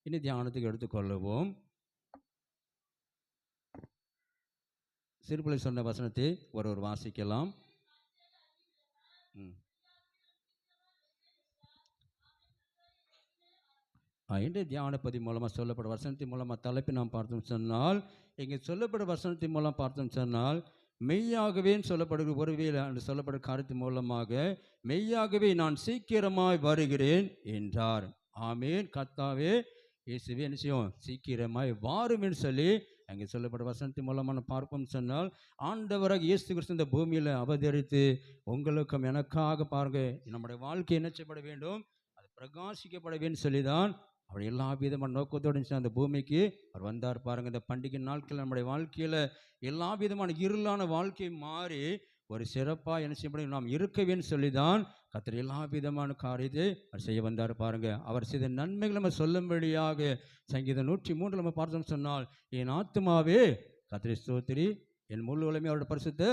இனி தியானத்துக்கு எடுத்துக்கொள்ளுவோம். சிறுபிள்ளை சொன்ன வசனத்தை ஒரு வாசிக்கலாம். இன்றைய தியான பதிவு மூலமாக சொல்லப்படும் வசனத்தின் மூலமாக தலைப்பை நாம் பார்த்தோம் சொன்னால், இங்கே சொல்லப்படும் வசனத்தின் மூலம் பார்த்தோம் சொன்னால், மெய்யாகவே சொல்லப்படுகிற ஒருவேளை என்று சொல்லப்படும் காரியத்தின் மூலமாக மெய்யாகவே நான் சீக்கிரமாய் வருகிறேன் என்றார். ஆமேன். கர்த்தாவே இயேசுவே என்ன செய்யும், சீக்கிரமாய் வாரும் என்று சொல்லி அங்கே சொல்லப்பட்ட வசனத்தின் மூலமாக பார்ப்போம் சொன்னால், ஆண்டவராக இயேசு கிறிஸ்து இந்த பூமியில் அவதரித்து உங்களுக்கும் எனக்காக பாருங்க நம்முடைய வாழ்க்கை என்ன செய்யப்பட வேண்டும், அது பிரகாசிக்கப்பட வேண்டும் சொல்லிதான் அவர் எல்லா விதமான நோக்கத்தோடு அந்த பூமிக்கு அவர் வந்தார். பாருங்க, இந்த பண்டிகை நாட்கள் நம்முடைய வாழ்க்கையில் எல்லா விதமான இருளான வாழ்க்கை மாறி ஒரு சிறப்பாக என்ன செய்ய நாம் இருக்கவேன்னு சொல்லிதான் கர்த்தர் எல்லா விதமான காரியத்தை அவர் செய்ய வந்தார். பாருங்க, அவர் செய்த நன்மைகள் நம்ம சொல்லும்படியாக சங்கீதம் 103 நம்ம பார்த்தோம் சொன்னால், என் ஆத்துமாவே கர்த்தரை ஸ்தோத்திரி, என் முழு உலகமே அவருடைய பரிசுத்த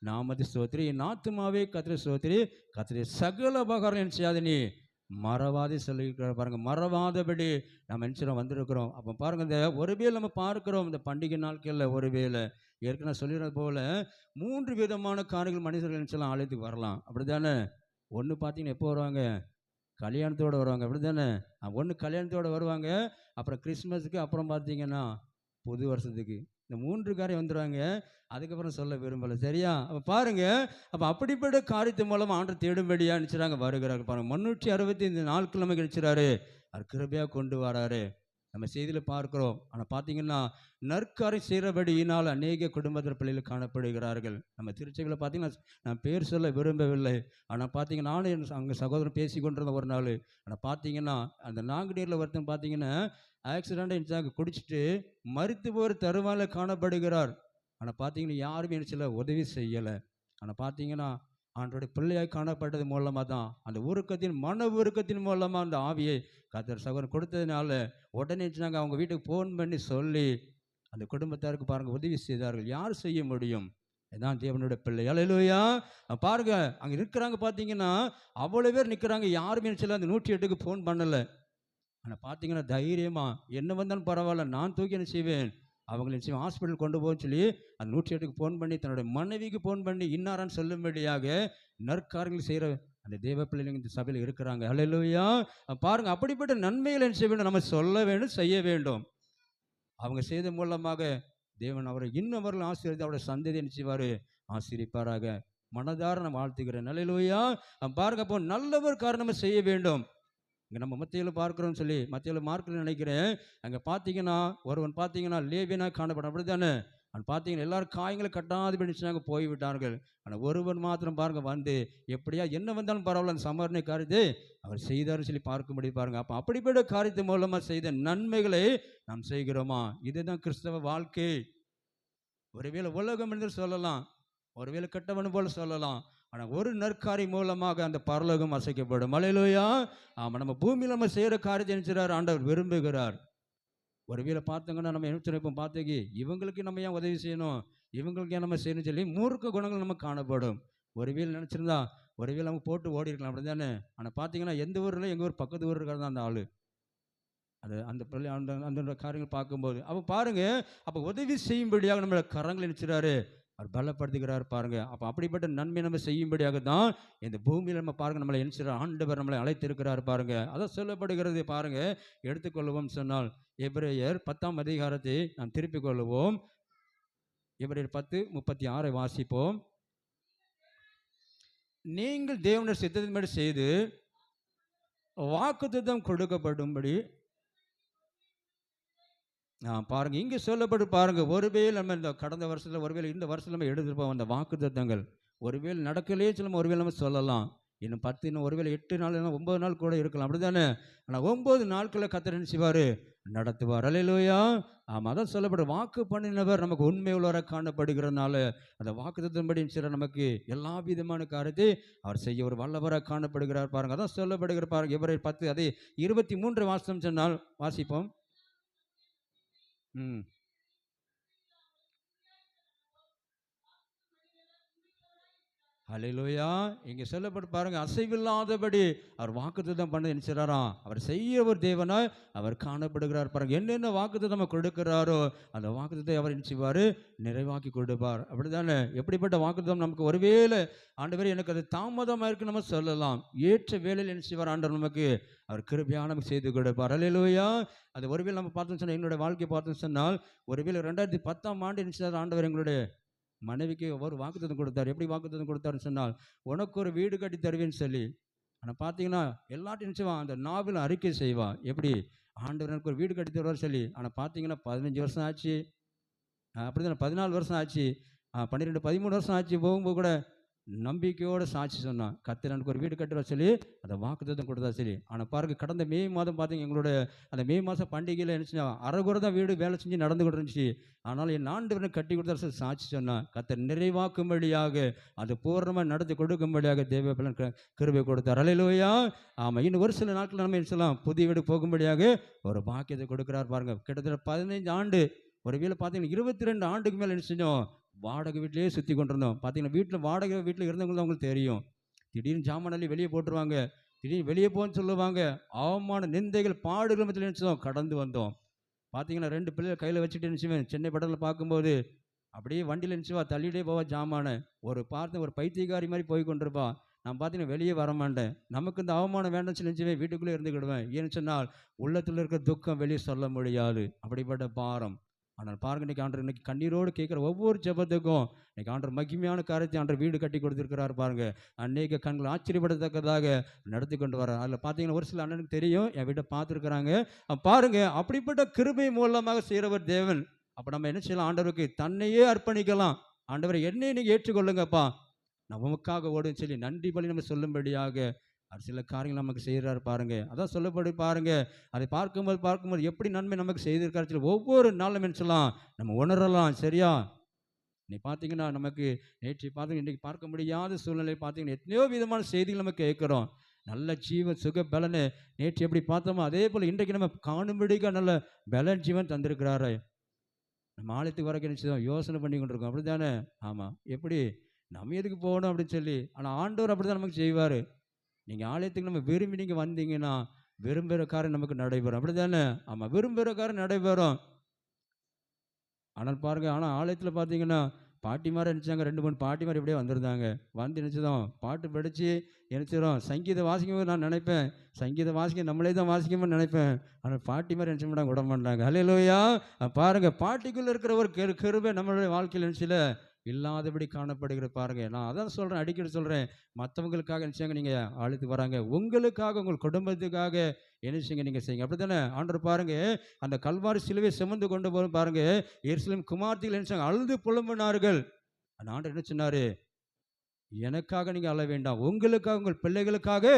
நாமத்தை ஸ்தோத்திரி, என் ஆத்துமாவே கர்த்தரை ஸ்தோத்திரி, கர்த்தரை சகல உபகாரம் என்ன செய்யாத நீ மறவாதே சொல்லியிருக்கிற. பாருங்க, மறவாதபடி நம்ம நினச்சிடும் வந்திருக்கிறோம். அப்போ பாருங்க, இந்த ஒருவேளை நம்ம பார்க்கிறோம் இந்த பண்டிகை நாட்களில் ஒருவேளை ஏற்கனவே சொல்லிடுறது போல 3 விதமான காரியங்கள் மனிதர்கள் நினச்சலாம் ஆலயத்துக்கு வரலாம். அப்படி தானே? ஒன்று பார்த்தீங்கன்னா எப்போ வருவாங்க, கல்யாணத்தோடு வருவாங்க. அப்படி தானே? ஒன்று கல்யாணத்தோடு வருவாங்க, அப்புறம் கிறிஸ்மஸுக்கு, அப்புறம் பார்த்தீங்கன்னா புது வருஷத்துக்கு. இந்த 3 காரியம் வந்துடுவாங்க. அதுக்கப்புறம் சொல்ல விரும்பலை. சரியா? அப்போ பாருங்க, அப்போ அப்படிப்பட்ட காரியத்தின் மூலமாக ஆண்டவர் தேடும்படியாக நினச்சிறாங்க வருகிறார்கள். பாருங்கள், 365 நாட்கள் நமக்கு நினச்சிறாரு அவர் கிருபையாக கொண்டு வராரு. நம்ம செய்தியில் பார்க்குறோம். ஆனால் பார்த்தீங்கன்னா நற்காரியம் செய்கிறபடியினால் அநேக குடும்பத்தில் பிள்ளைகள் காணப்படுகிறார்கள். நம்ம திருச்சபையில் பார்த்தீங்கன்னா நான் பேர் சொல்ல விரும்பவில்லை. ஆனால் பார்த்தீங்கன்னா நானும் அங்கே சகோதரன் பேசி கொண்டிருந்த ஒரு நாள், ஆனால் பார்த்தீங்கன்னா அந்த நாங்குநீரில் ஒருத்தன் பார்த்தீங்கன்னா ஆக்சிடெண்ட் குடிச்சிட்டு மரித்து போகிற தருவாயில் காணப்படுகிறார். ஆனால் பார்த்தீங்கன்னா யாருமே என்ன உதவி செய்யலை. ஆனால் பார்த்தீங்கன்னா ஆண்டோடைய பிள்ளையாக காணப்பட்டது மூலமாக தான் அந்த உருக்கத்தின் மன உருக்கத்தின் மூலமாக அந்த ஆவியை கர்த்தர் சகோதரன் கொடுத்ததுனால உடனே நாங்கள் அவங்க வீட்டுக்கு ஃபோன் பண்ணி சொல்லி அந்த குடும்பத்தாருக்கு பாருங்கள் உதவி செய்தார்கள். யார் செய்ய முடியும்? இதான் தேவனுடைய பிள்ளை. அல்லேலூயா. பாருங்க, அங்கே இருக்கிறாங்க பார்த்தீங்கன்னா அவ்வளோ பேர் நிற்கிறாங்க. யாருமே நினச்சல அந்த 108க்கு ஃபோன் பண்ணலை. ஆனால் பார்த்தீங்கன்னா தைரியமாக என்ன வந்தாலும் பரவாயில்ல, நான் தூக்கி என்ன செய்வேன், அவங்களை நிச்சயம் ஹாஸ்பிட்டல் கொண்டு போன்னு சொல்லி அந்த 108க்கு ஃபோன் பண்ணி தன்னுடைய மனைவிக்கு ஃபோன் பண்ணி இன்னாரான்னு சொல்லும்படியாக நற்காரியங்கள் செய்கிற அந்த தேவ பிள்ளைங்க இந்த சபையில் இருக்கிறாங்க. அல்லேலூயா. பாருங்கள், அப்படிப்பட்ட நன்மைகளை என்ன செய்ய வேண்டும், நம்ம சொல்ல வேண்டும், செய்ய வேண்டும். அவங்க செய்த மூலமாக தேவன் அவரை இன்னும் அவர்கள் ஆசீர்வதித்து அவருடைய சந்ததியை நிச்சயவார் ஆசீர்வதிப்பாராக. மனதார நம்ம வாழ்த்துக்கிறேன். அல்லேலூயா. பாருங்க, அப்போ நல்லவர் காரணமாக செய்ய வேண்டும். இங்கே நம்ம மத்தியில் பார்க்குறோம்னு சொல்லி மத்தியில் மார்க்கில் நினைக்கிறேன். அங்கே பார்த்தீங்கன்னா ஒருவன் பார்த்தீங்கன்னா லேவியனாக காணப்படும். அப்படி தானே? அவன் பார்த்தீங்கன்னா எல்லாரும் காயங்களை கட்டாது நினச்சாங்க போய்விட்டார்கள். ஆனால் ஒருவன் மாத்திரம் பாருங்க வந்து எப்படியா என்ன வந்தாலும் பரவாயில்ல அந்த சமரணை காரியத்தை அவர் செய்தார்னு சொல்லி பார்க்க முடியும். பாருங்கள், அப்போ அப்படிப்பட்ட காரியத்து மூலமாக செய்த நன்மைகளை நாம் செய்கிறோமா? இதுதான் கிறிஸ்தவ வாழ்க்கை. ஒருவேளை உலகம் என்று சொல்லலாம், ஒருவேளை கெட்டவன் போல சொல்லலாம், ஆனால் ஒரு நற்காரி மூலமாக அந்த பரலோகம் அசைக்கப்படும். அல்லேலூயா. ஆமாம், நம்ம பூமியில் நம்ம செய்கிற காரியத்தை நினைச்சார் ஆண்டவர் விரும்புகிறார். ஒருவேளை பார்த்தோங்கன்னா நம்ம என்ன பார்த்தீங்க, இவங்களுக்கு நம்ம ஏன் உதவி செய்யணும், இவங்களுக்கு ஏன் நம்ம செய்யணும்னு சொல்லி மூர்க்க குணங்கள் நம்ம காணப்படும். ஒருவேளை நினச்சிருந்தா ஒருவேளை நம்ம போட்டு ஓடி இருக்கலாம். அப்படி தானே? ஆனால் பார்த்தீங்கன்னா எந்த ஊரில் எங்கள் ஊர் பக்கத்து ஊர் இருக்கிறது அந்த ஆள் அது அந்த பிள்ளை அந்த அந்த காரியங்கள் பார்க்கும்போது அப்போ பாருங்கள், அப்போ உதவி செய்யும்படியாக நம்மளை கரங்களை நினைச்சிறாரு அவர் பலப்படுத்துகிறார். பாருங்க, அப்போ அப்படிப்பட்ட நன்மை நம்ம செய்யும்படியாக தான் இந்த பூமியில் நம்ம பாருங்க நம்மளை என்ன ஆண்டவர் நம்மளை அழைத்திருக்கிறார். பாருங்க, அதை சொல்லப்படுகிறது. பாருங்க, எடுத்துக்கொள்வோம் சொன்னால் எபிரேயர் 10ஆம் அதிகாரத்தை நாம் திருப்பிக் கொள்வோம். எபிரேயர் 10:36 வாசிப்போம். நீங்கள் தேவனுடைய சித்தத்தின்படி செய்து வாக்குத்தத்தம் கொடுக்கப்படும்படி பாருங்கள், இங்கே சொல்லப்பட்டு பாருங்கள், ஒருவேளை நம்ம இந்த கடந்த வருஷத்தில் ஒருவேளை இந்த வருஷத்தில் நம்ம எடுத்துருப்போம் அந்த வாக்கு தத்தங்கள் ஒருவேளை நடக்கலே சொல்லும், ஒருவேளை நம்ம சொல்லலாம் இன்னும் 10 இன்னும் ஒருவேளை 8 நாள் 9 நாள் கூட இருக்கலாம். அப்படி தானே? ஆனால் 9 நாட்களில் கர்த்தர் என்ன செய்வார், நடத்துவார். அல்லேலூயா. ஆமாம், அதான் சொல்லப்படும் வாக்கு பண்ணினவர் நமக்கு உண்மை உள்ளவராக காணப்படுகிறதுனால அந்த வாக்கு தத்தம்படி நமக்கு எல்லா விதமான காரியத்தை அவர் செய்ய ஒரு வல்லவராக காணப்படுகிறார். பாருங்கள், அதான் சொல்லப்படுகிற பாருங்கள் எபிரேயர் 10 அதே 23 வாசம் சொன்னால் வாசிப்போம். ஹல்லேலூயா. இங்க சொல்லப்பட்டு பாருங்க, அசைவில்லாதபடி அவர் வாக்குத்தத்தம் பண்ண நினைச்சாராம். அவர் செய்ய ஒரு தேவனாய் அவர் காணப்படுகிறார் பாருங்க. என்னென்ன வாக்குத்தத்தம் நம்ம கொடுக்கிறாரோ அந்த வாக்குத்தத்தை அவர் என்ன செய்வாரு? நிறைவாக்கி கொடுப்பார். அப்படித்தானே? எப்படிப்பட்ட வாக்குத்தத்தம் நமக்கு ஒருவேளை ஆண்டவரே எனக்கு அது தாமதமாக இருக்கு நம்ம சொல்லலாம். ஏற்ற வேளையில் என்ன செய்வார் ஆண்டவர் நமக்கு? அவர் கிருபையாக நமக்கு செய்து கொடுப்பார். ஹல்லேலூயா. அது ஒருவேளை நம்ம பார்த்தோம்னு சொன்னால், என்னுடைய வாழ்க்கையை பார்த்தோம்னு சொன்னால், ஒருவேளை 2010ஆம் ஆண்டு என்ன செய்தார் ஆண்டவர் எங்களுடைய மனைவிக்கு ஒரு வாக்குத்தத்தம் கொடுத்தார். எப்படி வாக்குத்தத்தம் கொடுத்தாருன்னு சொன்னால், உனக்கு ஒரு வீடு கட்டி தருவேன்னு சொல்லி. ஆனால் பார்த்தீங்கன்னா எல்லாத்தையும் நினச்சிவான் அந்த நாவில் அறிக்கை செய்வான். எப்படி? ஆண்டவர் எனக்கு ஒரு வீடு கட்டி தருவார் சொல்லி. ஆனால் பார்த்தீங்கன்னா 15 வருஷம் ஆச்சு, அப்படி தானே 14 வருஷம் ஆச்சு, 12 13 வருஷம் ஆச்சு. போகும்போது கூட நம்பிக்கையோடு சாட்சி சொன்னான். கர்த்தர் எனக்கு ஒரு வீடு கட்டுவா சொல்லி அந்த வாக்குத்தத்தம் கொடுத்தா சரி. ஆனால் பாருங்க, கடந்த மே மாதம் பார்த்தீங்க, எங்களோட அந்த மே மாதம் பண்டிகையில் என்ன அரைகுறை தான் வீடு வேலை செஞ்சு நடந்து கொண்டு இருந்துச்சு. ஆனால் என் ஆண்டவரை கட்டி கொடுத்தா சொல்லி சாட்சி சொன்னான். கர்த்தர் நிறைவாக்கும்படியாக அது பூர்ணமாக நடத்தி கொடுக்கும்படியாக தேவ கிருபை கொடுத்தார். ஹல்லேலூயா. ஆமாம், இன்னும் ஒரு சில நாட்கள் நம்ம என்ன சொல்லலாம், புதிய வீடு போகும்படியாக ஒரு பாக்கியத்தை கொடுக்குறார் பாருங்க. கிட்டத்தட்ட 15 ஆண்டு, ஒரு வேலை பார்த்தீங்கன்னா 22 ஆண்டுக்கு மேலே என்ன செஞ்சோம், வாடகை வீட்டிலேயே சுற்றி கொண்டிருந்தோம். பார்த்தீங்கன்னா வீட்டில் வாடகை வீட்டில் இருந்தவங்க தான் அவங்களுக்கு தெரியும். திடீர்னு ஜாமானி வெளியே போட்டுருவாங்க, திடீர்னு வெளியே போன்னு சொல்லுவாங்க. அவமான நிந்தைகள் பாடுகள் மத்தியில் நினச்சோம் கடந்து வந்தோம். பார்த்தீங்கன்னா 2 பிள்ளைகளை கையில் வச்சுட்டு நினச்சுவேன். சென்னை படத்தில் பார்க்கும்போது அப்படியே வண்டியில் நினச்சுவா தள்ளிகிட்டே போவா ஜாமான. ஒரு பைத்தியக்காரி மாதிரி போய் கொண்டிருப்பா. நான் பார்த்தீங்கன்னா வெளியே வரமாட்டேன். நமக்கு இந்த அவமானம் வேண்டாம்னு சொல்லி நினச்சுவேன், வீட்டுக்குள்ளே இருந்துக்கிடுவேன். ஏன்னு சொன்னால் உள்ளத்தில் இருக்கிற துக்கம் வெளியே சொல்ல முடியாது, அப்படிப்பட்ட பாரம். ஆனால் பாருங்க, இன்னைக்கு ஆண்டவர் இன்னைக்கு கண்ணீரோடு கேட்குற ஒவ்வொரு ஜெபத்துக்கும் இன்னைக்கு ஆண்டவர் மகிமையான காரியத்தை ஆண்டவர் வீடு கட்டி கொடுத்துருக்கிறார் பாருங்க. அநேக கண்கள் ஆச்சரியப்படத்தக்கதாக நடத்தி கொண்டு வர. அதில் பார்த்தீங்கன்னா ஒரு சில அண்ணனுக்கு தெரியும், என் வீட்டை பார்த்துருக்குறாங்க. பாருங்க, அப்படிப்பட்ட கிருபை மூலமாக செய்கிறவர் தேவன். அப்போ நம்ம என்ன செய்யலாம்? ஆண்டவருக்கு தன்னையே அர்ப்பணிக்கலாம். ஆண்டவரை என்னை நீங்கள் ஏற்றுக்கொள்ளுங்கப்பா, நான் உமக்காக ஓடுன்னு சொல்லி நன்றி பலி நம்ம சொல்லும்படியாக அது சில காரியங்கள் நமக்கு செய்கிறார் பாருங்க. அதான் சொல்லப்படி பாருங்க. அதை பார்க்கும்போது எப்படி நன்மை நமக்கு செய்திருக்காரு சொல்லி ஒவ்வொரு நாளும் என்ன சொல்லலாம், நம்ம உணரலாம். சரியா? நீ பார்த்தீங்கன்னா நமக்கு நேற்று பார்த்தீங்க, இன்றைக்கி பார்க்க முடியாத சூழ்நிலை பார்த்தீங்கன்னா எத்தனையோ விதமான செய்திகள் நம்ம கேட்குறோம். நல்ல ஜீவன் சுக பலனை நேற்று எப்படி பார்த்தோமோ அதே போல் இன்றைக்கு நம்ம காணும்படிக்க நல்ல பலன் ஜீவன் தந்திருக்கிறாரு. நம்ம ஆலயத்துக்கு வரைக்கும் நினச்சிதான் யோசனை பண்ணி கொண்டிருக்கோம். அப்படி தானே? ஆமாம். எப்படி நம்ம எதுக்கு போகணும் அப்படின்னு சொல்லி. ஆனால் ஆண்டவர் அப்படி தான் நமக்கு செய்வார். நீங்கள் ஆலயத்துக்கு நம்ம விரும்பி நீங்கள் வந்தீங்கன்னா விரும்புகிற காரியம் நமக்கு நடைபெறும். அப்படி தானே? ஆமாம், விரும்புகிற காரியம் நடைபெறும். ஆனால் பாருங்கள், ஆனால் ஆலயத்தில் பார்த்தீங்கன்னா பாட்டிமாரை நினச்சாங்க, 2 3 பாட்டிமார் இப்படியே வந்திருந்தாங்க. வந்து நினச்சதும் பாட்டு படித்து நினச்சிடும் சங்கீதம் வாசிக்கும்போது நான் நினைப்பேன், சங்கீதம் வாசிக்க நம்மளே தான் வாசிக்கும்போது நினைப்பேன். ஆனால் பாட்டிமாரி நினச்ச மாட்டாங்க, விட மாட்டாங்க. ஹல்லேலூயா. பாருங்கள், பாட்டிக்குள்ளே இருக்கிற ஒரு கிருபை நம்மளுடைய வாழ்க்கையில் நினச்சில இல்லாதபடி காணப்படுகிற பாருங்க. நான் அதான் சொல்கிறேன், அடிக்கடி சொல்கிறேன், மற்றவங்களுக்காக நினச்சாங்க நீங்கள் ஆலயத்துக்கு வராங்க, உங்களுக்காக உங்கள் குடும்பத்துக்காக என்ன செய்யுங்க, நீங்கள் செய்யுங்க. அப்படி தானே? ஆண்டவர் பாருங்க, அந்த கல்வாரி சிலுவை சுமந்து கொண்டு போகும் பாருங்க, எருசலேம் குமார்த்திகள் நினைச்சாங்க, அழுது புலம்பினார்கள். அந்த ஆண்டவர் என்ன சொன்னாரு? எனக்காக நீங்கள் அழ வேண்டாம், உங்களுக்காக உங்கள் பிள்ளைகளுக்காக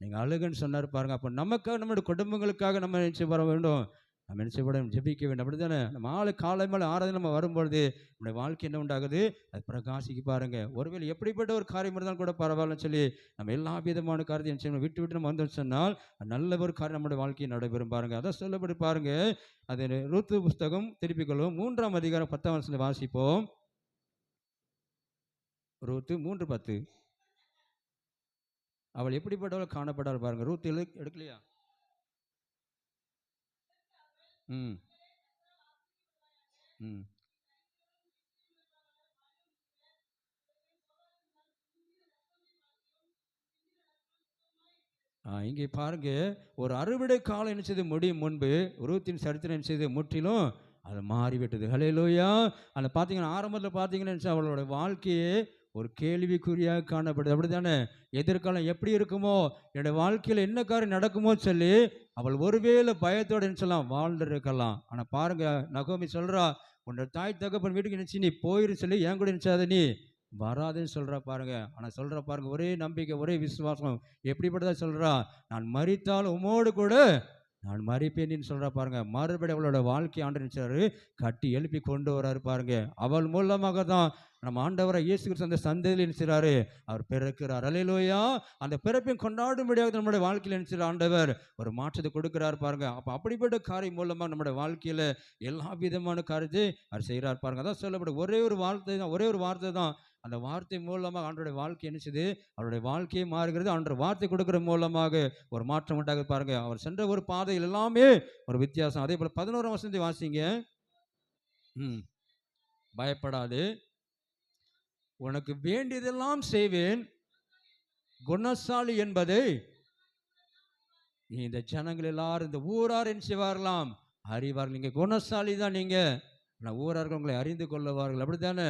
நீங்கள் அழுகுன்னு சொன்னார் பாருங்க. அப்போ நமக்காக நம்மளுடைய குடும்பங்களுக்காக நம்ம நினைச்சு வர வேண்டும், நம்ம நினைச்சப்பட ஜெபிக்க வேண்டும். அப்படி தானே? நம்ம காலை மேலே ஆராதனை நம்ம வரும்பொழுது நம்முடைய வாழ்க்கை என்ன உண்டாகுது? அது பிரகாசிக்கு பாருங்க. ஒருவேளை எப்படிப்பட்ட ஒரு காரியம் இருந்தாலும் கூட பரவாயில்லன்னு சொல்லி நம்ம எல்லா விதமான காரியத்தையும் விட்டு விட்டு நம்ம வந்தோம்னு சொன்னால் நல்ல ஒரு காரியம் நம்முடைய வாழ்க்கையை நடைபெறும் பாருங்க. அதான் சொல்லப்படி பாருங்க. அது ரூத்து புஸ்தகம் திருப்பிக் கொள்வோம், 3ஆம் அதிகாரம் 10ஆம் வசனத்தை வாசிப்போம். ரூத்து 3:10. அவள் எப்படிப்பட்டவள் காணப்பட்டாள் பாருங்க. ரூத் எடுக்கலையா? ம் ம் இங்கே பாருங்க, ஒரு அறுவடை காலம் நினைச்சது முடியும் முன்பு ரூத்தின் சரித்திரம் நினைச்சது முற்றிலும் அது மாறிவிட்டது. ஹல்லேலூயா. அந்த பார்த்தீங்கன்னா ஆரம்பத்தில் பார்த்தீங்கன்னா அவளோட வாழ்க்கையே ஒரு கேள்விக்குறியாக காணப்படுது. அப்படி தானே? எதிர்காலம் எப்படி இருக்குமோ, என்னுடைய வாழ்க்கையில் என்ன காரியம் நடக்குமோ சொல்லி அவள் ஒருவேளை பயத்தோடு நினச்சலாம் வாழ்ந்து இருக்கலாம். ஆனால் பாருங்க, நகோமி சொல்கிறா, உன்னோட தாய் தகப்பன் வீட்டுக்கு நினச்சி நீ போயிரு சொல்லி என் கூட நினச்சாத நீ வராதுன்னு சொல்கிறா பாருங்க. ஆனால் சொல்கிற பாருங்க, ஒரே நம்பிக்கை ஒரே விசுவாசம். எப்படிப்பட்டதா சொல்கிறா? நான் மரித்தால் உமோடு கூட நான் மறிப்பேன்னு சொல்கிறா பாருங்க. மறுபடி அவளோட வாழ்க்கை ஆண்டு நினைச்சாரு கட்டி எழுப்பி கொண்டு வராரு பாருங்க. அவள் மூலமாக தான் நம்ம ஆண்டவரை இயேசு கிறிஸ்து அந்த சந்ததியில் நினைச்சாரு அவர் பிறக்கிறார். அல்லேலூயா. அந்த பிறப்பையும் கொண்டாடும்படியாக நம்முடைய வாழ்க்கையில் நினைச்சிற ஆண்டவர் ஒரு மாற்றத்தை கொடுக்கிறார் பாருங்க. அப்போ அப்படிப்பட்ட காரியம் மூலமாக நம்முடைய வாழ்க்கையில் எல்லா விதமான காரியத்தை அவர் செய்கிறார் பாருங்க. அதான் சொல்லப்படும் ஒரே ஒரு வார்த்தை தான், ஒரே ஒரு வார்த்தை தான், அந்த வார்த்தை மூலமாக ஆண்டோடைய வாழ்க்கை என்னச்சுது, அவருடைய வாழ்க்கையை மாறுகிறது. ஆண்டோட வார்த்தை கொடுக்குற மூலமாக ஒரு மாற்றம் உண்டாக பாருங்க. அவர் சென்ற ஒரு பாதையில் எல்லாமே ஒரு வித்தியாசம். அதே போல 11ஆம் வசனத்தை வாசிங்க. பயப்படாது, உனக்கு வேண்டியதெல்லாம் செய்வேன், குணசாலி என்பதை இந்த ஜனங்கள் எல்லாரும் இந்த ஊரார் என்ன செய்வார்களாம், அறிவார்கள். நீங்க குணசாலி தான், நீங்க ஊரார்கள் உங்களை அறிந்து கொள்ளுவார்கள். அப்படித்தானே?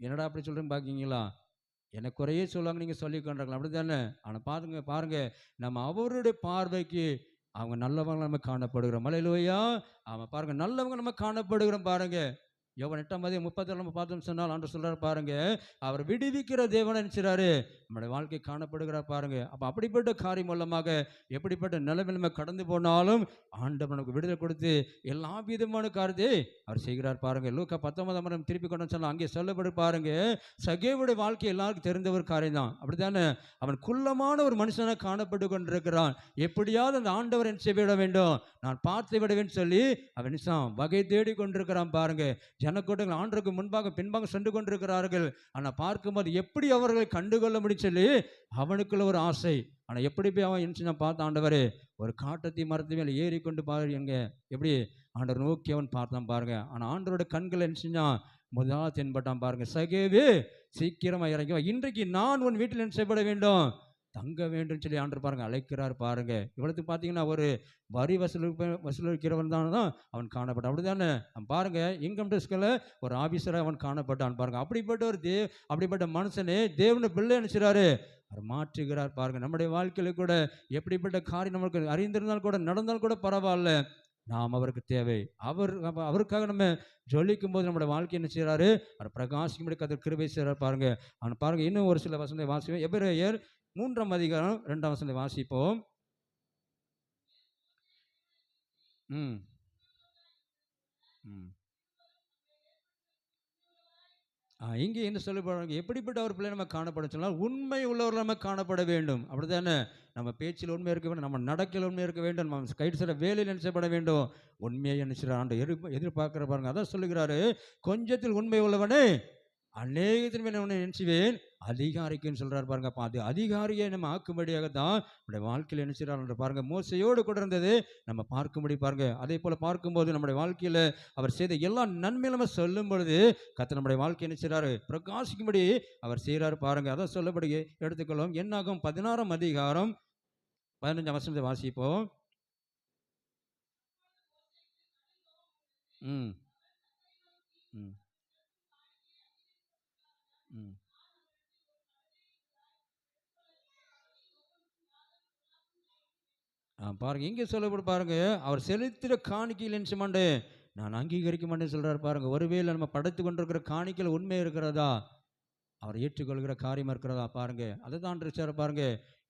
என்னடா அப்படி சொல்றேன்னு பாக்கீங்களா? எனக்கு குறையே சொல்லுவாங்க, நீங்க சொல்லி கொண்டார்கள். அப்படித்தானே? ஆனா பாருங்க பாருங்க, நம்ம அவருடைய பார்வைக்கு அவங்க நல்லவங்க நம்ம காணப்படுகிறோம். அல்லேலூயா. அவன் பாருங்க, நல்லவங்க நம்ம காணப்படுகிறோம். பாருங்க, யோவான் 8:37 நம்ம பார்த்தோம் சொன்னால் ஆண்டவர் சொல்றாரு பாருங்க, அவர் விடுவிக்கிற தேவனை நினைச்சாரு நம்முடைய வாழ்க்கை காணப்படுகிறார் பாருங்க. அப்ப அப்படிப்பட்ட காரியம் மூலமாக எப்படிப்பட்ட நிலைமை நம்ம கடந்து போனாலும் ஆண்டவர் நமக்கு விடுதலை கொடுத்து எல்லா விதமான காரியத்தை அவர் செய்கிறார் பாருங்க. லூக்கா 19 திருப்பி கொண்டு சொன்னா அங்கே சொல்லப்படு பாருங்க, சகேவுடைய வாழ்க்கை எல்லாருக்கும் தெரிந்த ஒரு காரியம் தான். அப்படித்தானே? அவன் குள்ளமான ஒரு மனுஷனாக காணப்பட்டு கொண்டிருக்கிறான். எப்படியாவது அந்த ஆண்டவர் என்ன செய்ய விட வேண்டும், நான் பார்த்து விடுவேன்னு சொல்லி அவன் வகை தேடி கொண்டிருக்கிறான் பாருங்க. ஜனக்கூட்டங்கள் ஆண்டருக்கு முன்பாக பின்பாக சென்று கொண்டிருக்கிறார்கள். ஆனா பார்க்கும்போது எப்படி அவர்களை கண்டுகொள்ள முடியும் சொல்லி அவனுக்குள்ள ஒரு ஆசை. ஆனா எப்படி போய் அவன் என்ன பார்த்தான், ஆண்டவரே ஒரு காட்டத்தி மரத்து மேல ஏறி கொண்டு பாரு, எங்க எப்படி ஆண்டவர் நோக்கி அவன் பார்த்தான் பாருங்க. ஆனா ஆண்டவரோட கண்கள் என்ன செஞ்சான், முதல் தென்பட்டான் பாருங்க. சகேவே சீக்கிரமா இறங்கி, இன்றைக்கு நான் உன் வீட்டில் என்ன செய்யப்பட வேண்டும், தங்க வேண்டும் சொல்லி ஆண்டவர் பாருங்க அழைக்கிறார் பாருங்க. இவ்வளவு பார்த்தீங்கன்னா ஒரு வரி வசூலிக்கிறவன் தான் அவன் காணப்பட்டான். அப்படிதானே? பாருங்க, இன்கம் டேக்ஸ்ல ஒரு ஆபீசராக அவன் காணப்பட்டான் பாருங்க. அப்படிப்பட்ட ஒரு அப்படிப்பட்ட மனுஷனே தேவனுடைய பிள்ளை நினைச்சாரு அவர் மாற்றுகிறார் பாருங்க. நம்முடைய வாழ்க்கையில கூட எப்படிப்பட்ட காரியம் நமக்கு அறிந்திருந்தால் கூட நடந்தால் கூட பரவாயில்ல, நாம் அவருக்கு தேவை. அவருக்காக நம்ம ஜொலிக்கும் போது நம்முடைய வாழ்க்கை என்ன செய்யறாரு, அவர் பிரகாசிக்கும்படி கர்த்தர் கிருபை செய்யறார் பாருங்க. அவன் பாருங்க, இன்னும் ஒரு சில வசனத்தை வாசிப்போம். எபிரேயர் 3ஆம் அதிகாரம் 2ஆம் வசனத்தை வாசிப்போம். இங்கே என்ன சொல்லப்படுறாங்க, எப்படிப்பட்ட ஒரு பிள்ளை நம்ம காணப்பட சொன்னால் உண்மை உள்ளவர்கள் நம்ம காணப்பட வேண்டும். அப்படித்தானே? நம்ம பேச்சில் உண்மை இருக்க வேண்டும், நம்ம நடக்கையில் உண்மை இருக்க வேண்டும், நம்ம கைட்டு சில வேலையில் நினைச்சப்பட வேண்டும். உண்மையை நினைச்சிட ஆண்டு எதிர்பார்க்கிற பாருங்க. அதான் சொல்லுகிறாரு, கொஞ்சத்தில் உண்மை உள்ளவனே அநேகத்தின் மேல் உன்னை நினைச்சுவேன் அதிகாரிக்குன்னு சொல்றாரு பாருங்க. அப்ப அது அதிகாரியை நம்ம ஆக்கும்படியாக தான் நம்முடைய வாழ்க்கையில் நினைச்சார் பாருங்க. மோசையோடு கூட இருந்தது நம்ம பார்க்கும்படி பாருங்க. அதே போல பார்க்கும்போது நம்முடைய வாழ்க்கையில அவர் செய்த எல்லா நன்மையும் நம்ம சொல்லும் பொழுது கர்த்தர் நம்முடைய வாழ்க்கை நினைச்சாரு பிரகாசிக்கும்படி அவர் செய்யறாரு பாருங்க. அதான் சொல்லப்படி எடுத்துக்கொள்ளும். என்னாகும் 16ஆம் அதிகாரம் 15ஆம் வசனத்தை வாசிப்போம். ம் ம் ம் பாருங்க, இங்கே சொல்லப்படும் பாருங்க, அவர் செலுத்தின காணிக்கையில் என்ன மாட்டே நான் அங்கீகரிக்க மாட்டேன்னு சொல்றாரு பாருங்க. ஒருவேளை நம்ம படைத்து கொண்டிருக்கிற காணிக்கையில் உண்மை இருக்கிறதா, அவர் ஏற்றுக்கொள்கிற காரியம் இருக்கிறதா பாருங்க. அதை தான் பாருங்க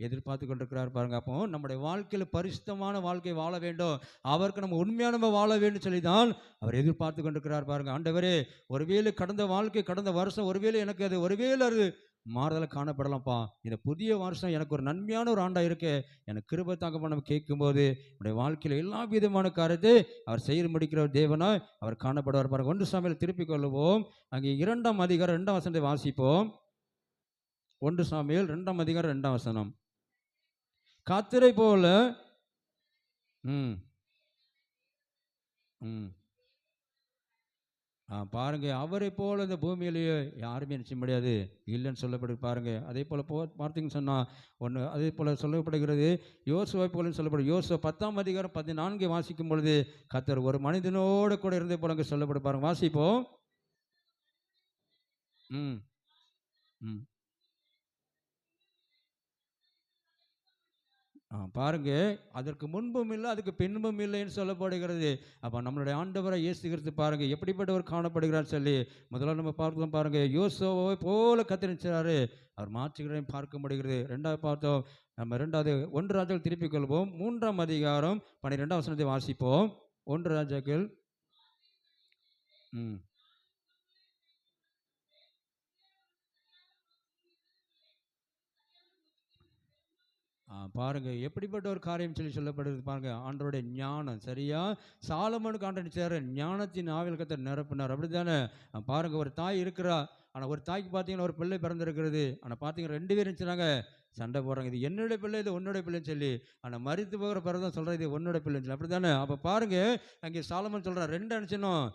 எதிர்பார்த்து கொண்டிருக்கிறார் பாருங்க. அப்போ நம்முடைய வாழ்க்கையில் பரிசுத்தமான வாழ்க்கை வாழ வேண்டும், அவருக்கு நம்ம உண்மையான வாழ வேண்டும் சொல்லி தான் அவர் எதிர்பார்த்து கொண்டிருக்கிறார் பாருங்க. ஆண்டவரே, ஒருவேளை கடந்த வாழ்க்கை கடந்த வருஷம் ஒருவேளை எனக்கு அது மாறுதலை காணப்படலாம்ப்பா, இந்த புதிய வருஷம் எனக்கு ஒரு நன்மையான ஒரு ஆண்டா இருக்கு, எனக்கு கிருபை தாங்கப்பா நம்ம கேட்கும்போது நம்முடைய வாழ்க்கையில் எல்லா விதமான காரியத்தை அவர் செய்து முடிக்கிற ஒரு தேவனாய் அவர் காணப்படுவார் பாருங்க. 1 சாமுவேல் திருப்பிக் கொள்ளுவோம். அங்கே 2ஆம் அதிகாரம் 2ஆம் வசனத்தை வாசிப்போம். 1 சாமுவேல் 2ஆம் அதிகாரம் 2ஆம் வசனம். கர்த்தரை போல ம் ம் பாருங்க, அவரை போல இந்த பூமியிலேயே யாருமே நினைச்ச முடியாது, இல்லைன்னு சொல்லப்படு பாருங்க. அதே போல பார்த்தீங்கன்னு சொன்னால் ஒன்று அதே போல சொல்லப்படுகிறது யோசுவை போல சொல்லப்படும். யோசுவா 10ஆம் அதிகாரம் 14 வாசிக்கும் பொழுது கர்த்தர் ஒரு மனிதனோடு கூட இருந்தே போல அங்கே சொல்லப்படு பாருங்க. வாசிப்போம். ம் ம் பாருங்க, அதற்கு முன்பும் இல்லை அதுக்கு பின்பும் இல்லைன்னு சொல்லப்படுகிறது. அப்போ நம்மளுடைய ஆண்டவரை இயேசு கிறிஸ்து பாருங்க எப்படிப்பட்டவர் காணப்படுகிறார் சொல்லி முதல்ல நம்ம பார்க்கலாம் பாருங்க. யோசுவாவை போல கத்தரிச்சாரு, அவர் மாற்றுகிறதையும் பார்க்க முடிகிறது. ரெண்டாவது பார்த்தோம் நம்ம. ரெண்டாவது 1 ராஜாக்கள் திருப்பிக் கொள்வோம். 3ஆம் அதிகாரம் 12ஆம் வசனத்தை வாசிப்போம். 1 ராஜாக்கள் பாருங்க எப்படிப்பட்ட ஒரு காரியம் சொல்லி சொல்லப்படுது பாருங்க. ஆண்டவருடைய ஞானம் சரியா சாலமோனுக்கு ஆண்டவர் ஞானத்தின் ஆவியில் கர்த்தர் நிரப்பினார். அப்படித்தானே? பாருங்க, ஒரு தாய் இருக்கிறா, ஆனால் ஒரு தாய்க்கு பார்த்தீங்கன்னா ஒரு பிள்ளை பிறந்திருக்கிறது. ஆனால் பார்த்தீங்கன்னா 2 பேரும் இருந்துச்சுனாங்க சண்டை போடுறாங்க. இது என்னுடைய பிள்ளை, இது உன்னுடைய பிள்ளைன்னு சொல்லி. ஆனால் மரித்து போகிற பிறகு தான் சொல்கிறேன் இது உன்னுடைய பிள்ளைன்னு சொல்லி. அப்படி தானே? அப்போ பாருங்க, அங்கே சாலமன் சொல்கிறார் 2 அனுப்பிச்சணும்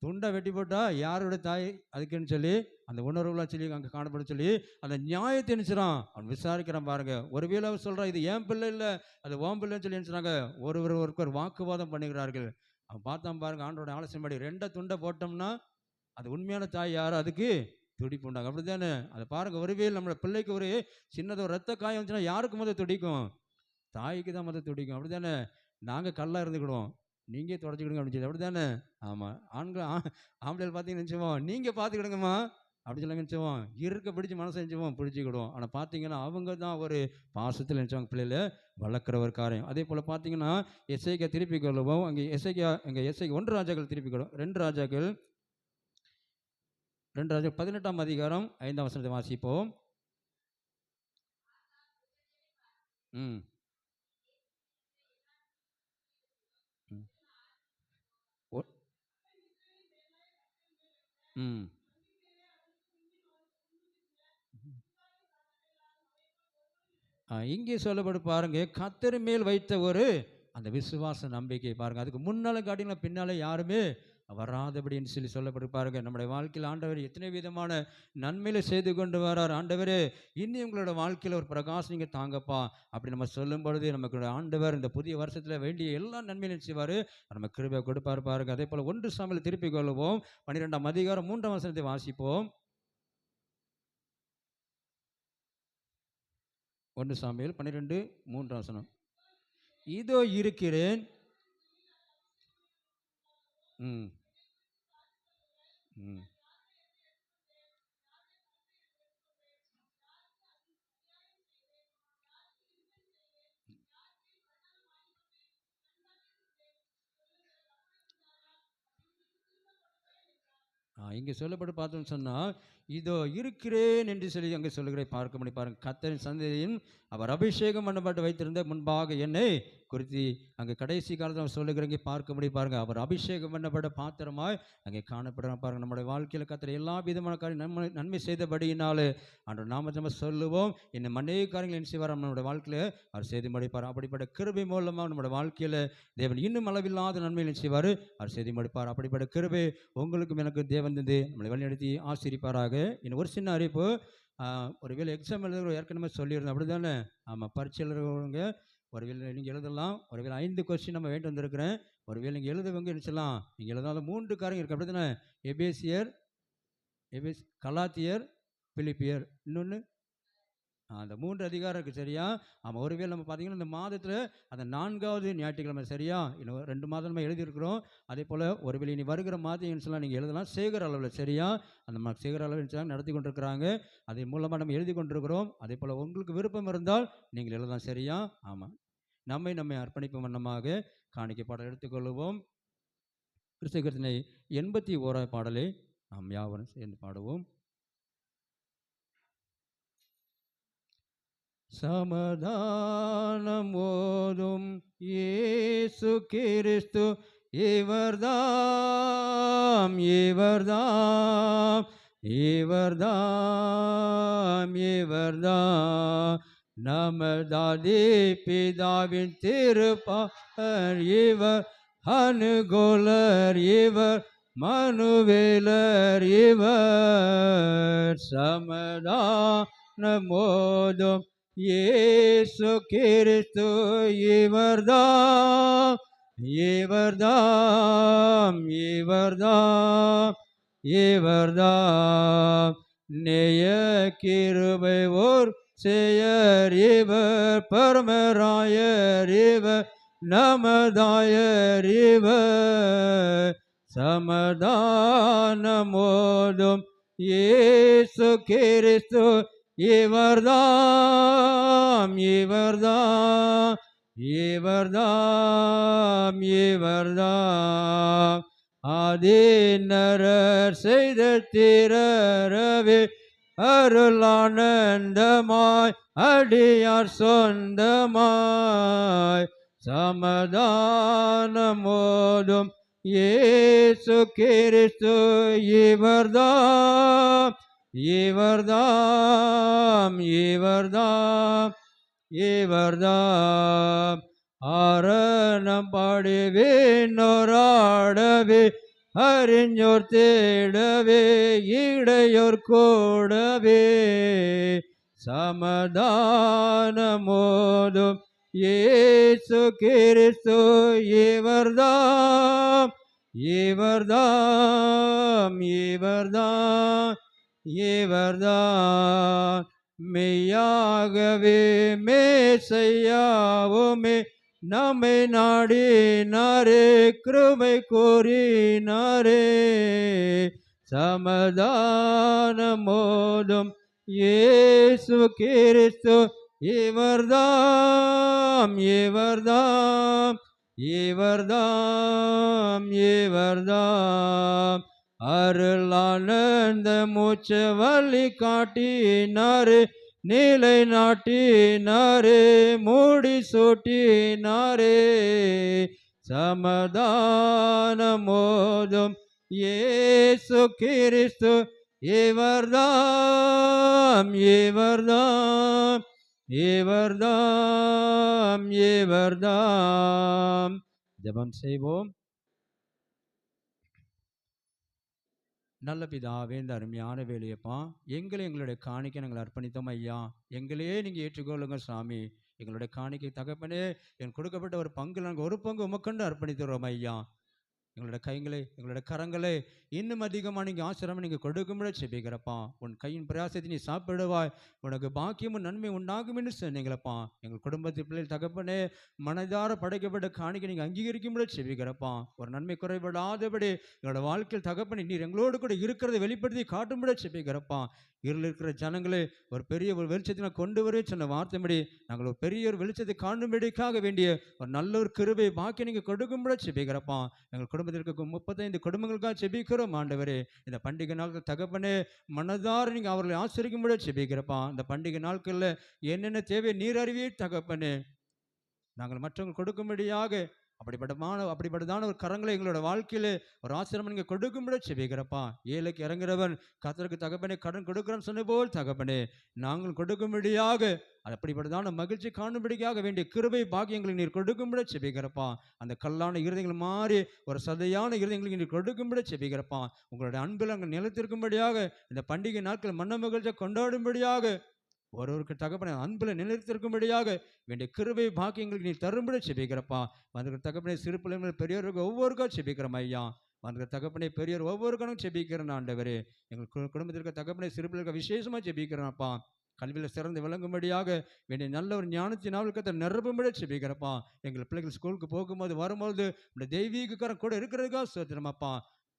துண்டை வெட்டி போட்டால் யாருடைய தாய் அதுக்குன்னு சொல்லி அந்த உணர்வுலாம் சொல்லி அங்கே காணப்படும் சொல்லி அந்த நியாயத்தை நினைச்சிடான் அவன் விசாரிக்கிறான். பாருங்க, ஒருவேளை அவர் சொல்கிறான் இது ஏன் பிள்ளை இல்லை, அது ஓம் பிள்ளைன்னு சொல்லி நினைச்சாங்க. ஒருவர் வாக்குவாதம் பண்ணுகிறார்கள். அவன் பார்த்தான் பாருங்க, ஆண்டோட ஆலோசனை படி 2 துண்டை போட்டோம்னா அது உண்மையான தாய் யாரும் அதுக்கு துடிப்பு உண்டாங்க. அப்படி தானே? அதை பாருங்க, ஒருவேளை நம்மளோட பிள்ளைக்கு ஒரு சின்னது ஒரு ரத்த காயம் வந்துச்சுன்னா யாருக்கு முதல் துடிக்கும்? தாய்க்கு தான் முதல் துடிக்கும். அப்படி தானே? நாங்கள் கல்லாக இருந்துக்கிடுவோம், நீங்கள் தொடச்சிக்கிடுங்க அப்படின்னு சொல்லி. அப்படி தானே? ஆமாம். ஆம்பளைகள் பார்த்தீங்கன்னு நினச்சிவோம் நீங்கள் பார்த்துக்கிடுங்கம்மா அப்படி சொல்லி நினச்சிவோம், இருக்க பிடிச்சி மனசை நினச்சிவோம் பிடிச்சிக்கிடுவோம். ஆனால் பார்த்தீங்கன்னா அவங்க தான் ஒரு பாசத்தில் நினச்சவங்க பிள்ளைகளை வளர்க்குற ஒரு காரியம். அதே போல் பார்த்தீங்கன்னா எஸ்ஐக்கா திருப்பி கொள்ளுவோம். அங்கே எஸ்ஐக்கு 1 ராஜாக்கள் திருப்பி கொள்ளும். 2 ராஜாக்கள் 18ஆம் அதிகாரம் 5ஆம் வசனத்தை வாசிப்போம். ம் ம் இங்கே சொல்லப்படு பாருங்க, கர்த்தர் மேல் வைத்த ஒரு அந்த விசுவாச நம்பிக்கை பாருங்க. அதுக்கு முன்னால காட்டினா பின்னால யாருமே வராதபடின்னு சொல்லி சொல்லப்பட்டு பாருங்க. நம்முடைய வாழ்க்கையில் ஆண்டவர் எத்தனை விதமான நன்மையில செய்து கொண்டு வரார். ஆண்டவரே இன்னும் உங்களோட வாழ்க்கையில் ஒரு பிரகாசம் நீங்கள் தாங்கப்பா அப்படி நம்ம சொல்லும் பொழுது நமக்கு ஆண்டவர் இந்த புதிய வருஷத்தில் வேண்டிய எல்லா நன்மையிலும் செய்வார், நம்ம கிருபை கொடுப்பார் பாருங்க. அதே போல் 1 சாமுவேல் திருப்பிக் கொள்வோம். 12ஆம் அதிகாரம் 3ஆம் வசனத்தை வாசிப்போம். 1 சாமுவேல் 12:3 வசனம். இதோ இருக்கிறேன். ம் ம் இங்கே சொல்லப்பட்டு பார்த்தோம்னு சொன்னால் இதோ இருக்கிறேன் என்று சொல்லி அங்கே சொல்லுகிறேன் பார்க்க முடியும் பாருங்கள். கர்த்தரின் சந்ததியின் அவர் அபிஷேகம் பண்ணப்பட்டு வைத்திருந்த முன்பாக என்னை குறித்து அங்கே கடைசி காலத்தில் அவர் சொல்லுகிறீங்க பார்க்க முடியும் பாருங்கள். அவர் அபிஷேகம் பண்ணப்பட்ட பாத்திரமாய் அங்கே காணப்படுறாங்க பாருங்கள். நம்முடைய வாழ்க்கையில் கர்த்தர் எல்லா விதமான காரியம் நன்மை செய்தபடியினாலே ஆண்டவர் நாம நம்ம சொல்லுவோம். இன்னும் அநேக காரியங்கள் என்ன செய்வார் நம்மளுடைய வாழ்க்கையில் அவர் செய்து முடிப்பார். அப்படிப்பட்ட கிருபை மூலமாக நம்முடைய வாழ்க்கையில் தேவன் இன்னும் அளவில்லாத நன்மைகள் செய்வார், அவர் செய்து முடிப்பார். அப்படிப்பட்ட கிருபை உங்களுக்கும் எனக்கு தேவன் தந்து நம்மளை வழிநடத்தி ஆசீர்வதிப்பாராக. இன்னும் ஒரு சின்ன அறிவிப்பு, ஒருவேளை எக்ஸாம் எழுதுகிற ஏற்கனவே சொல்லியிருந்தோம் அப்படி தானே? ஆமாம், பரீட்சை எழுதுறவங்க ஒருவேளை நீங்கள் எழுதலாம். ஒருவேளை 5 கொஸ்டின் நம்ம வேண்டி வந்திருக்கிறேன். ஒருவேளை நீங்கள் எழுதுவங்க எழுதலாம். நீங்கள் எழுதாத 3 காரியம் இருக்குது அப்படி தானே? எபேசியர், கலாத்தியர், பிலிப்பியர், இன்னொன்று அந்த 3 அதிகாரம் இருக்குது சரியா? ஆமாம். ஒருவேளை நம்ம பார்த்தீங்கன்னா இந்த மாதத்தில் அந்த 4வது ஞாயிற்றுக்கிழமை சரியா? இன்னும் 2 மாதம் நம்ம எழுதியிருக்கிறோம். அதே போல் ஒருவேளை இனி வருகிற மாதம் சொல்லலாம் நீங்கள் எழுதலாம் சேகர அளவில் சரியா? அந்த சேகர அளவில் நடத்தி கொண்டிருக்கிறாங்க. அதன் மூலமாக நம்ம எழுதி கொண்டிருக்கிறோம். அதே போல் உங்களுக்கு விருப்பம் இருந்தால் நீங்கள் எழுதலாம் சரியா? ஆமாம். நம்மை அர்ப்பணிப்பு வண்ணமாக காணிக்கை பாடல் எடுத்துக்கொள்வோம். கிறிஸ்து கீர்த்தனை 81 பாடலை நாம் யாவரும் சேர்ந்து பாடுவோம். சமாதானம் ஓதும் இயேசு கிறிஸ்து இவர்தாம் இவர்தாம் இவர்தாம் இவர்தாம் நமதாதி பிதாவின் திருப்பார் இவர் அனுகூலர் இவர் மனுவேலர் இவர் சமாதானமோதும் இயேசு கிறிஸ்து இவர்தாம் இவர்தாம் இவர்தாம் இவர்தாம் நேய கிருபை ஓர் செயர் இவர் பரமராயர் இவர் நமதாயர் இவர் சமாதானமோதும் இயேசு கிறிஸ்து இவர்தாம் இவர்தாம் இவர்தாம் இவர்தாம் ஆதிநரர் செய்த திரரவே அருளானந்தமாய் அடியார் சொந்தமாய் சமாதானமோதும் இயேசு கிறிஸ்து இவர்தாம் இவர்தாம் இவர்தாம் இவர்தாம் ஆரணம் பாடுவேனோராடவே அறிஞர் தேடவே இடையோர் கூடவே சமாதானமோதும் இயேசு கிறிஸ்து இவர்தாம் இவர்தாம் இவர்தாம் இவர்தான் மெய்யாகவே மேசையாவுமே நம்மை நாடினாரே கிருபை கூறினாரே சமாதானமோதும் இயேசு கிறிஸ்து இவர்தாம் இவர்தாம் இவர்தாம் இவர்தாம் அருளானந்த மூச்சு வழி காட்டினாரே நீலை நாட்டினாரே மூடி சூட்டினாரே சமாதானமோதும் இயேசு கிறிஸ்து இவர்தாம் இவர்தாம் இவர்தாம் இவர்தாம். ஜெபம் செய்வோம். நல்ல பிதாவே, இந்த அருமையான வேலையப்பா எங்களை எங்களுடைய காணிக்கை நாங்கள் அர்ப்பணித்தோம் ஐயா. எங்களையே நீங்கள் ஏற்றுக்கொள்ளுங்க சாமி. எங்களுடைய காணிக்கை தகப்பனே, என் கொடுக்கப்பட்ட ஒரு பங்கு நாங்கள் ஒரு பங்கு உமக்கண்டு அர்ப்பணித்துறோம் ஐயா. எங்களோட கைகளை எங்களோட கரங்களை இன்னும் அதிகமாக நீங்கள் ஆசிரமம் நீங்கள் கொடுக்கும்பட செபிக்கிறப்பா. உன் கையின் பிரயாசத்தை நீ சாப்பிடுவாய், உனக்கு பாக்கியமும் நன்மை உண்டாகும்னு சொன்னீங்களப்பா. எங்கள் குடும்பத்து பிள்ளைகள் தகப்பனே மனதார படைக்கப்பட்ட காணிக்கை நீங்கள் அங்கீகரிக்கும்பட செபிக்கிறப்பா. ஒரு நன்மை குறைபடாதபடி எங்களோட வாழ்க்கையில் தகப்பனே நீர் எங்களோடு கூட இருக்கிறத வெளிப்படுத்தி காட்டும்பட செபிக்கிறப்பா. இருள் இருக்கிற ஜனங்களை ஒரு பெரிய ஒரு வெளிச்சத்தை கொண்டு வர சொன்ன வார்த்தைப்படி நாங்கள் ஒரு பெரிய ஒரு வெளிச்சத்தை காணும்படிக்காக வேண்டிய ஒரு நல்ல ஒரு கிருபை பாக்கி நீங்கள் கொடுக்கும்பட செபிக்கிறப்பா. எங்கள் குடும்பத்தில் இருக்க 35 குடும்பங்களுக்காக செபிக்கிறோம் ஆண்டவரே. இந்த பண்டிகை நாட்கள் தகப்பனே மனதார நீங்கள் அவர்களை ஆசிரிக்கும்பட செபிக்கிறப்பா. இந்த பண்டிகை நாட்களில் என்னென்ன தேவை நீர் அறிவியே தகப்பனே நாங்கள் மற்றவங்க கொடுக்கும்படியாக அப்படிப்பட்டதான ஒரு கரங்களை எங்களோட வாழ்க்கையில் ஒரு ஆசிரமம் நீங்கள் கொடுக்கும்பட செபிக்கிறப்பா. ஏழைக்கு இறங்குறவன் கர்த்தருக்கு தகப்பனே கடன் கொடுக்குறன்னு சொன்ன போல் தகப்பனே நாங்கள் கொடுக்கும்படியாக அப்படிப்பட்டதான மகிழ்ச்சி காணும்படியாக வேண்டிய கிருபை பாக்கியங்களை நீர் கொடுக்கும்பட செபிக்கிறப்பா. அந்த கல்லான இருதயங்கள் மாறி ஒரு சதையான இருதயங்களுக்கு நீர் கொடுக்கும்பட செபிக்கிறப்பா. உங்களுடைய அன்பில் அங்கே நிலைத்திருக்கும்படியாக இந்த பண்டிகை நாட்கள் மன்ன மகிழ்ச்சியை கொண்டாடும்படியாக ஒருவருக்கு தகப்பனை அன்பில் நிலைத்திருக்கும்படியாக வேண்டிய கிருபை பாக்கியங்களுக்கு நீ தரும்படி செபிக்கிறப்பா. வந்திருக்கிற தகப்பனை சிறு பிள்ளைகள் பெரியவருக்கு ஒவ்வொருக்கா செபிக்கிறோம் ஐயா. வந்திருக்கிற தகப்பனை பெரியவர் ஒவ்வொருக்கனும் செபிக்கிறேன் ஆண்டவரே. எங்கள் குடும்பத்திற்கு தகப்பனை சிறு பிள்ளைகளுக்கு விசேஷமாக செபிக்கிறேன்ப்பா. கல்வியில் சிறந்து விளங்கும்படியாக வேண்டிய நல்ல ஒரு ஞானத்தினால் கத்தை நிரப்பும்படி செபிக்கிறப்பா. எங்கள் பிள்ளைகள் ஸ்கூலுக்கு போகும்போது வரும்போது இந்த தெய்வீகக்காரன் கூட இருக்கிறதுக்காக சோத்திரமாப்பா.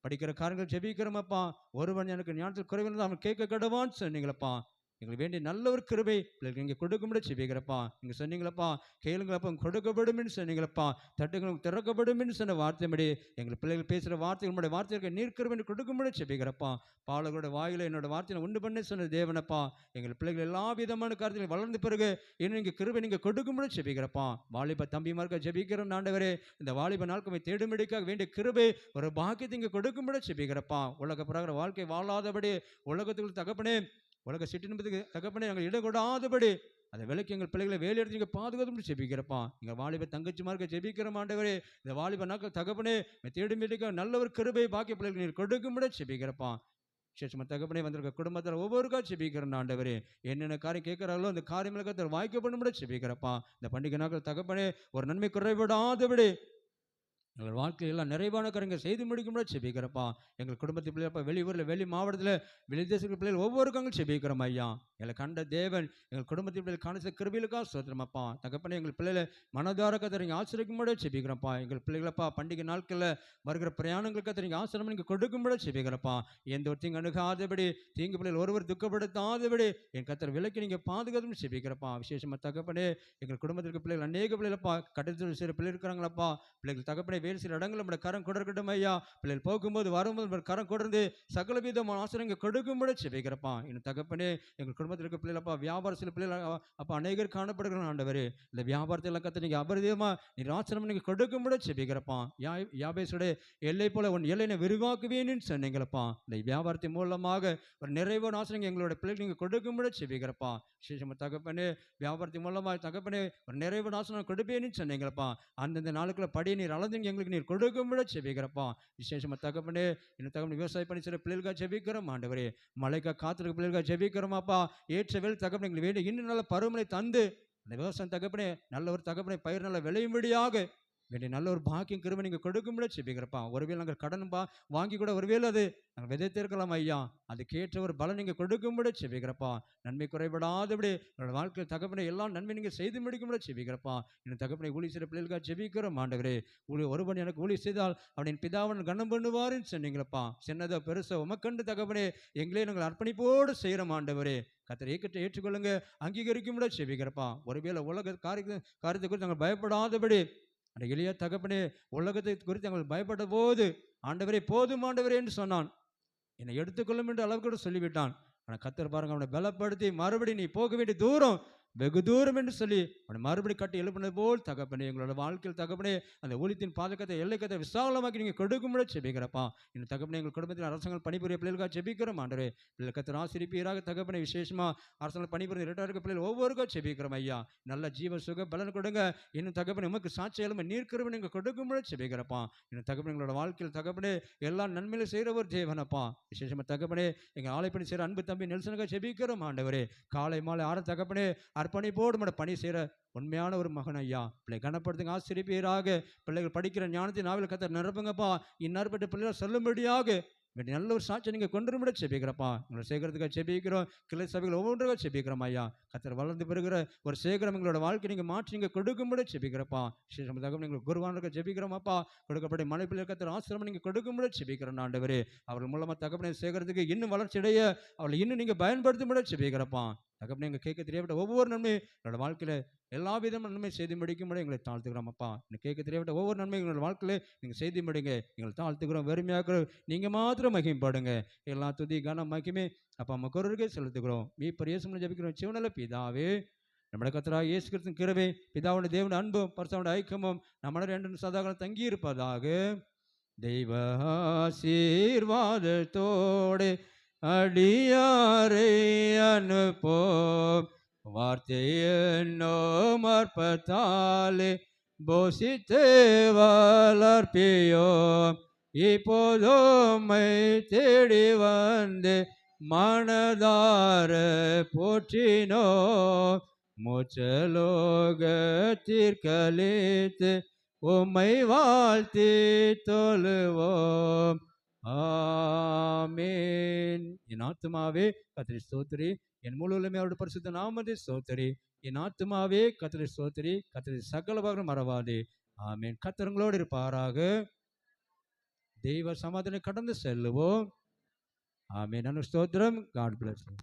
படிக்கிற காரங்கள் செபிக்கிறோமப்பா. ஒருவன் எனக்கு ஞானத்தில் குறைவில்லை அவன் கேட்க கடவான்னு சொன்னீங்களப்பா. எங்களுக்கு வேண்டிய நல்ல ஒரு கிருபை பிள்ளைகளுக்கு இங்கே கொடுக்கும்படி செபிக்கிறப்பா. நீங்கள் சொன்னீங்களப்பா கேளுங்களப்பா கொடுக்கப்படும்னு சொன்னீங்களப்பா. தட்டுங்களுக்கு திறக்கப்படும்னு சொன்ன வார்த்தைப்படி எங்கள் பிள்ளைகள் பேசுகிற வார்த்தைகள் உங்களுடைய வார்த்தைகளுக்கு நீர் கிருபை கொடுக்கும்படி செபிக்கிறப்பா. பாலகளோட வாயில என்னோட வார்த்தையை உண்டு பண்ணி சொன்ன தேவனப்பா. எங்கள் பிள்ளைகள் எல்லா விதமான காரியத்தையும் வளர்ந்த பிறகு இன்னும் இங்கே கிருபை நீங்கள் கொடுக்கும்படி செபிக்கிறப்பா. வாலிப தம்பிமார்க்க ஜெபிக்கிறோம் ஆண்டவரே. இந்த வாலிப நாட்களை தேடும்படிக்காக வேண்டிய கிருபை ஒரு பாக்கியத்தை இங்கே கொடுக்கும்படி செபிக்கிறப்பா. உலக பிரகார வாழ்க்கை வாழாதபடி உலகத்துக்கு தகப்பனே உலக சிற்றின்பதுக்கு தகப்பனே நாங்கள் இடம் கொடாதபடி அதை விலைக்கு எங்கள் பிள்ளைகளை வேலை எடுத்து நீங்கள் பாதுகாத்து செபிக்கிறப்பா. எங்கள் வாலிப தங்கச்சிமார்க்க ஜெபிக்கிற ஆண்டவரே. இந்த வாலிப நாட்கள் தகப்பனே தேடும்படிக்காக நல்ல ஒரு கிருபை பாக்கிய பிள்ளைகள் நீர் கொடுக்கும்படி செபிக்கிறப்பா. விசேஷமாக தகப்பனே வந்திருக்க குடும்பத்தில் ஒவ்வொருக்கா செபிக்கிறேன் ஆண்டவரே. என்னென்ன காரியம் கேட்குறாங்களோ அந்த காரியங்களுக்கு வாய்க்கப்படும்படி செபிக்கிறப்பா. இந்த பண்டிகை நாட்கள் தகப்பனே ஒரு நன்மை குறைபடாதபடி எங்கள் வாழ்க்கையில் எல்லாம் நிறைவான காரியங்கள் செய்து முடிக்கும்போது செபிக்கிறப்பா. எங்கள் குடும்பத்து பிள்ளைப்பா வெளியூரில் வெளி மாவட்டத்தில் வெளிதேசங்கள் பிள்ளைகள் ஒவ்வொருக்காங்களும் செபிக்கிறோம் ஐயா. எங்களை கண்ட தேவன் எங்கள் குடும்பத்தின் பிள்ளைகள் காணிச்ச கிருபையிலுக்காக சோத்திரமாப்பா. தகப்பனே எங்கள் பிள்ளைகளை மனதார கத்தரிங்க ஆசிரியக்கும்போது செபிக்கிறப்பா. எங்கள் பிள்ளைகளப்பா பண்டிகை நாட்களில் வருகிற பிரயாணங்களுக்கு கத்தரிங்க ஆசிரமம் நீங்கள் கொடுக்கும்போது செபிக்கிறப்பா. எந்த ஒரு தீங்கு அணுகாதபடி தீங்கு பிள்ளைகள் ஒருவர் துக்கப்படுத்தாதபடி என் கத்தர் விலைக்கு நீங்கள் பாதுகாத்தும் செபிக்கிறப்பா. விசேஷமாக தகப்பனே எங்கள் குடும்பத்திற்கு பிள்ளைகள் அநேக பிள்ளைகளப்பா கட்டத்தில் சிறு பிள்ளை இருக்கிறாங்களப்பா. பிள்ளைகள் தகப்பனே வேறு சில இடங்களில் நம்முடைய கரம் கொடுக்கட்டும் ஐயா. பிள்ளைகள் போகும்போது வரும்போது நம்முடைய கரம் கொடுத்து சகல விதமான ஆசிரியங்க கொடுக்கும்படி செபிக்கிறப்பா. இன்னும் தகப்பனே எங்கள் குடும்பத்தில் இருக்க பிள்ளைகளப்பா வியாபார சில பிள்ளைகள் அப்போ அநேகர் காணப்படுகிற ஆண்டவரே, இந்த வியாபாரத்தில் கற்று நீங்கள் அபரிதமாக நீர் ஆசிரமம் நீங்கள் கொடுக்கும்படி செபிக்கிறப்பா. யாபேசுடைய எல்லை போல உன் எல்லையை விரிவாக்குவேன்னு சொன்னீங்களப்பா. இந்த வியாபாரத்தின் மூலமாக ஒரு நிறைவான ஆசிரியங்க எங்களோட பிள்ளைகள் நீங்கள் கொடுக்கும்படி செபிக்கிறப்பா. விசேஷமாக தகப்பனே வியாபாரத்தின் மூலமாக தகப்பனே ஒரு நிறைவு நாசனம் கொடுப்பேன்னு சொன்னீங்களப்பா. அந்தந்த நாளுக்குள்ள படியை நீர் அளந்து எங்களுக்கு நீர் கொடுக்கும்படி செபிக்கிறப்பா. விசேஷமாக தகப்பனே இன்னும் தகப்பனே விவசாயம் பண்ணி சில பிள்ளைகளுக்காக செபிக்கிறோம் ஆண்டவரே. மழைக்காக காத்திருக்க பிள்ளைகளுக்காக செபிக்கிறோமாப்பா. ஏற்ற வேலை தகப்பனே எங்களுக்கு வேண்டிய இன்னும் நல்ல பருவமழை தந்து அந்த விவசாயம் தகப்பனே நல்ல ஒரு தகப்பனே பயிர் நல்ல விளையும்படியாக வேண்டிய நல்ல ஒரு பாக்கியம் கிருபை நீங்கள் கொடுக்கும்படி செபிக்கிறப்பா. ஒருவேளை நாங்கள் கடன் வாங்கி கூட ஒருவேளை அது நாங்கள் விதைத்திருக்கலாம் ஐயா, அதுக்கேற்ற ஒரு பலன் நீங்கள் கொடுக்கும்படி செபிக்கிறப்பா. நன்மை குறைபடாதபடி என்னோட வாழ்க்கையில் தகப்பனை எல்லாம் நன்மை நீங்கள் செய்து முடிக்கும்படி செபிக்கிறப்பா. இன்னும் தகப்பனை ஊழி செய்கிற பிள்ளைகளுக்காக செபிக்கிறோம் ஆண்டவரே. ஒருவன் எனக்கு ஊழி செய்தால் அவனின் பிதாவன் கனம் பண்ணுவாருன்னு சொன்னீங்களப்பா. சின்னதோ பெருசோ உமக்கண்டு தகப்பனே எங்களே நாங்கள் அர்ப்பணிப்போடு செய்கிறோம் ஆண்டவரே. கர்த்தர் ஏற்கத்தை ஏற்றுக்கொள்ளுங்க, அங்கீகரிக்கும்படி செபிக்கிறப்பா. ஒருவேளை உலக காரியத்தை குறித்து நாங்கள் பயப்படாதபடி அந்த எளிய தகப்பனே உலகத்தை குறித்து நாங்கள் பயப்பட போது ஆண்டவரே போதும் ஆண்டவரே என்று சொன்னான். என்னை எடுத்துக்கொள்ளும் என்று அளவுக்கு கூட சொல்லிவிட்டான். ஆனால் கர்த்தர் பாருங்க அவனை பலப்படுத்தி மறுபடி நீ போக வேண்டிய தூரம் வெகு தூரம் என்று சொல்லி அவனை மறுபடி கட்டி எழுப்பினது போல் தகப்பனே எங்களோட வாழ்க்கையில் தகப்பனே அந்த ஊழியத்தின் பாதுகாத்தை எல்லைக்கத்தை விசாலமாக்கி நீங்கள் கொடுக்கும்படி செபிக்கிறப்பா. இன்னும் தகப்பனே எங்கள் குடும்பத்தில் அரசாங்கம் பணிபுரிய பிள்ளைகளுக்காக செபிக்கிறோம் ஆண்டவரே. பிள்ளை கர்த்தர் ஆசிரிப்பீராக தகப்பனே விசேஷமாக அரசாங்கம் பணிபுரிய இரட்டாக இருக்க பிள்ளைகள் ஒவ்வொருக்கும் செபிக்கிறோம் ஐயா. நல்ல ஜீவ சுக பலன் கொடுங்க. இன்னும் தகப்பனே உமக்கு சாட்சி எழும நீர்க்கிறவன் நீங்கள் கொடுக்கும்படி செபிக்கிறப்பா. இன்னும் தகப்பனே எங்களோட வாழ்க்கையில் தகப்பனே எல்லா நன்மையிலும் செய்கிற ஒரு தேவனப்பா. விசேஷமாக தகப்பனே எங்கள் ஆலைப்பணி செய்கிற அன்பு தம்பி நெல்சனுக்காக செபிக்கிறோம் ஆண்டவரே. காலை மாலை ஆற தகப்பனே அர்ப்பணிப்போடு நம்ம பணி செய்கிற உண்மையான ஒரு மகன் ஐயா. பிள்ளை கனப்படுத்துங்க, ஆசிரியப்பீராக. பிள்ளைகள் படிக்கிற ஞானத்தின் நாவில் கர்த்தர் நிரப்புங்கப்பா. இந்நற்பட்ட பிள்ளைகள் சொல்லும்படியாக நல்ல ஒரு சாட்சி நீங்கள் கொண்டு விட செபிக்கிறப்பா. உங்களை சேகரத்துக்காக செபிக்கிறோம். கிளை சபைகள் ஒவ்வொன்றாக செபிக்கிறோம் ஐயா. கர்த்தர் வளர்ந்து பெறுகிற ஒரு சேகரம் எங்களோட வாழ்க்கை நீங்கள் மாற்றி நீங்கள் கொடுக்கும்படி செபிக்கிறப்பா. விசேஷமாக நீங்கள் குருவானுக்கு செபிக்கிறோமாப்பா. கொடுக்கப்பட்ட மலை பிள்ளை கர்த்தர் ஆசிரமம் நீங்கள் கொடுக்கும்படி செபிக்கிறோம் ஆண்டவரே. அவர்கள் மூலமாக தகப்பனை சேகரத்துக்கு இன்னும் வளர்ச்சி அடைய அவளை இன்னும் நீங்கள் பயன்படுத்தும்படி செபிக்கிறப்பா. தகப்பனே எங்கள் கேட்க தெரியப்பட்ட ஒவ்வொரு நன்மை என்னோட வாழ்க்கையில் எல்லா விதமும் நன்மை செய்து முடிக்கும்படி எங்களை தாழ்த்துக்கிறோம் அப்பா. எனக்கு கேட்க தெரியப்பட்ட ஒவ்வொரு நன்மை எங்களோட வாழ்க்கையில் நீங்கள் செய்து முடிங்க. எங்களை தாழ்த்துக்கிறோம், வெறுமையாக்குறோம். நீங்கள் மாத்திரம் மகிமைப்படுங்க. எல்லா துதி கனம் மகிமை அப்பா அம்மா குரலுக்கே செலுத்துக்கிறோம். மீப்பர் ஜபிக்கிறோம் சிவனல்ல பிதாவே. நம்முடைய கர்த்தராகிய இயேசு கிறிஸ்துவின் கிருபை, பிதாவுடைய தேவனுடைய அன்பும் பரிசுத்தமுடைய ஐக்கியமும் நம்முடைய ரெண்டு சதாகாலம் தங்கியிருப்பதாக. தெய்வ ஆசீர்வாதத்தோடு அடியாரை அனுப்போம். வார்த்தையோ மற்பத்தாலே போஷித்து வளர்ப்பியோம். இப்போதோமை தேடி வந்து மனதார போற்றினோம். மூச்சலோகத்திற்கழித்து உம்மை வாழ்த்தி தொழுவோம். ஆமென். என் ஆத்துமாவே கர்த்தரை ஸ்தோத்திரி, என் முழுவதுமே அவருடைய பரிசுத்த நாமத்தை ஸ்தோத்திரி. என் ஆத்துமாவே கர்த்தரை ஸ்தோத்திரி, கர்த்தரை சகல பாகம் மறவாதே. ஆமென். கர்த்தர் உங்களோடு இருப்பாராக. தெய்வ சமாதானம் கடந்து செல்லுவோம். ஆமென். ஸ்தோத்திரம். God bless you.